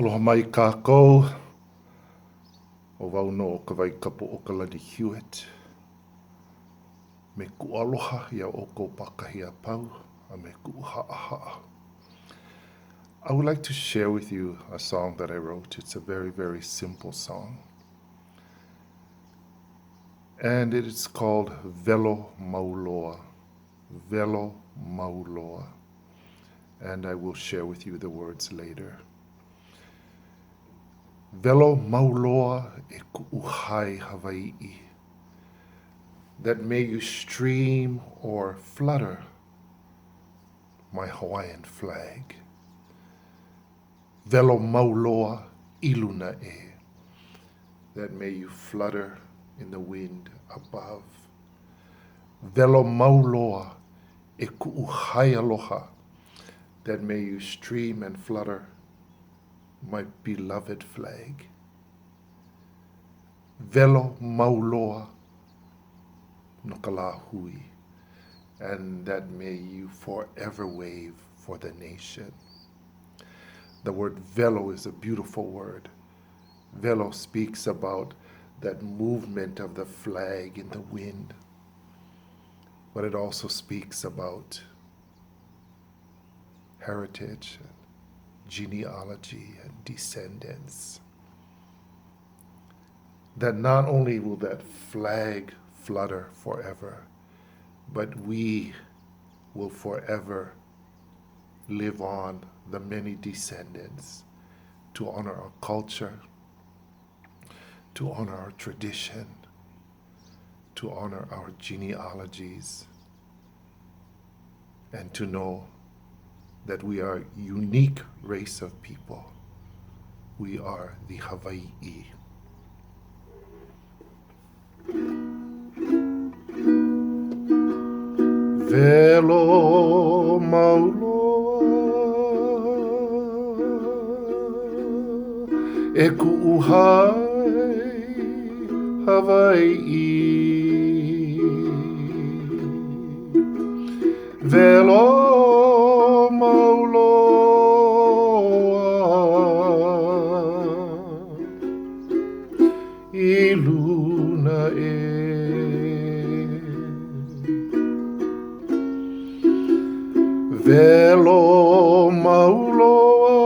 Aloha mai kākou, o wau no o ka wai kapo o ka lani Hewitt. Me ku aloha ia o ko pakahi a pau, a me ku haa. I would like to share with you a song that I wrote. It's a very, very simple song. And it is called Welo Mauloa. Welo Mauloa. And I will share with you the words later. Welo Mauloa e ku'u Hae Hawai'i. That may you stream or flutter my Hawaiian flag. Welo Mauloa iluna e. That may you flutter in the wind above. Welo Mauloa e ku'u Hae ALOHA. That may you stream and flutter my beloved flag. Welo Mauloa no ka Lāhui. And that may you forever wave for the nation. The word velo is a beautiful word. Velo speaks about that movement of the flag in the wind. But it also speaks about heritage, and genealogy, and descendants. That not only will that flag flutter forever, but we will forever live on the many descendants to honor our culture, to honor our tradition, to honor our genealogies, and to know that we are a unique race of people. We are the Hawai'i. Welo Mauloa e ku'u Hae Hawai'i. Welo Mauloa i luna e. Welo Mauloa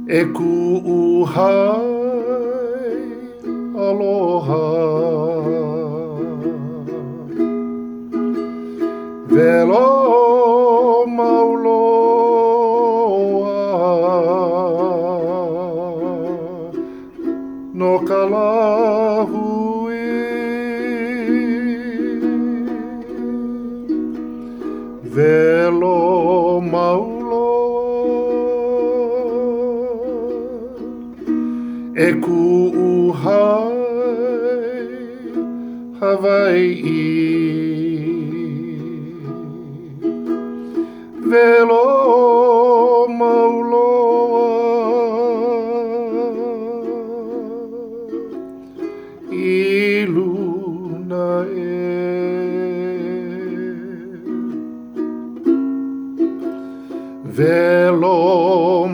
e ku'u Hae ALOHA. Welo Mauloa no ka Lāhui. Welo Mauloa e ku'u Hae Hawai'i. Welo Mauloa i luna e. Welo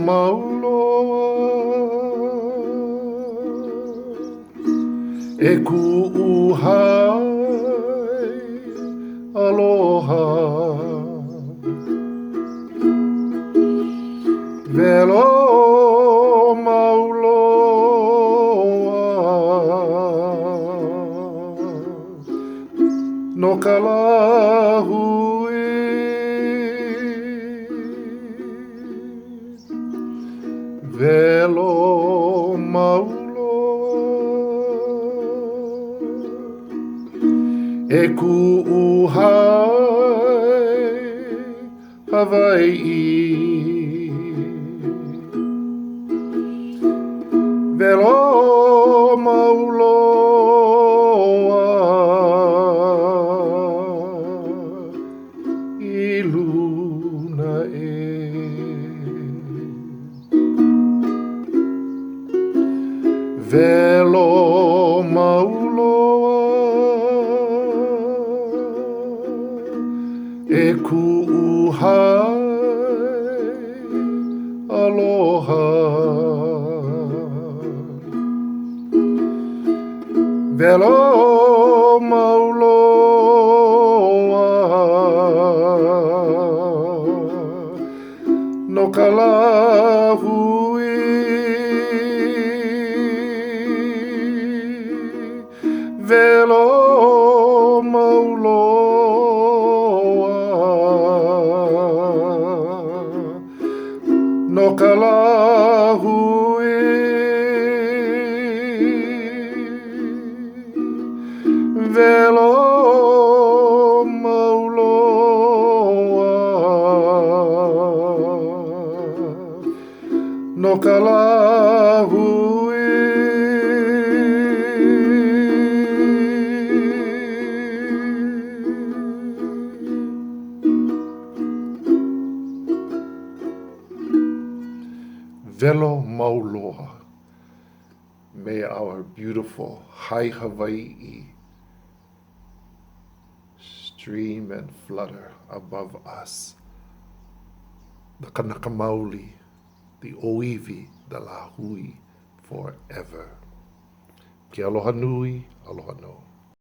Mauloa e ku'u Hae ALOHA. Welo Mauloa no ka Lāhui. Welo Mauloa e ku'u Hae Hawai'i. Welo Mauloa i luna e. Welo Mauloa e ku'u Hae Velo mauloa no ka Lāhui Velo mauloa no ka Lāhui Velo mauloa no ka Lāhui Velo mauloa. May our beautiful Hae Hawai'I stream and flutter above us. The kanaka maoli, the oiwi, the Lāhui forever. Ke aloha nui, aloha no.